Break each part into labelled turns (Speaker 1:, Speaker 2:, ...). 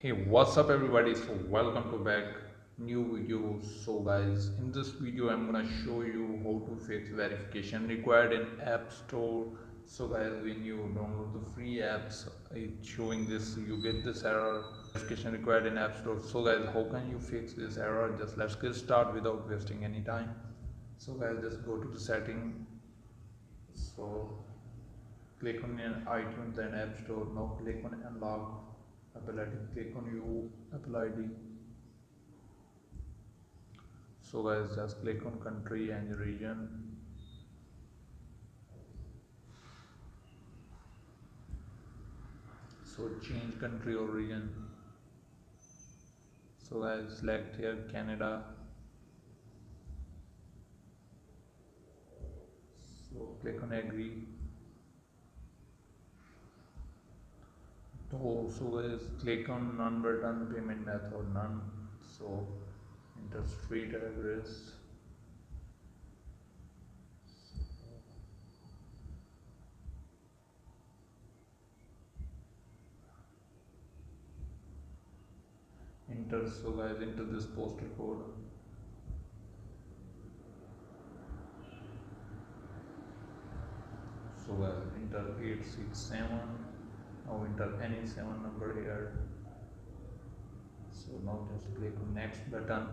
Speaker 1: Hey, what's up everybody? So welcome to back new video. So guys, in this video I'm gonna show you how to fix verification required in App Store. So guys, when you download the free apps, it's showing this, you get this error, verification required in App Store. So guys, how can you fix this error? Just let's get started without wasting any time. So guys, just go to the setting. So click on iTunes and App Store. Now click on Unlock Apple ID. Click on you Apple ID. So guys, just click on country and region. So change country or region. So guys, select here Canada. So click on agree. So guys, click on non-return payment method, none. So enter street address. Enter, so guys, enter this postal code. So guys, enter 867. Now enter any 7 number here. So now just click on next button.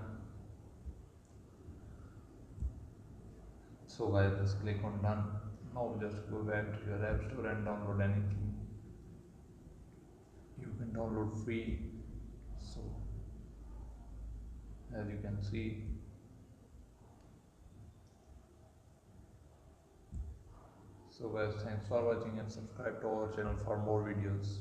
Speaker 1: So guys, just click on done. Now just go back to your app store and download anything. You can download free. So as you can see. So guys, thanks for watching and subscribe to our channel for more videos.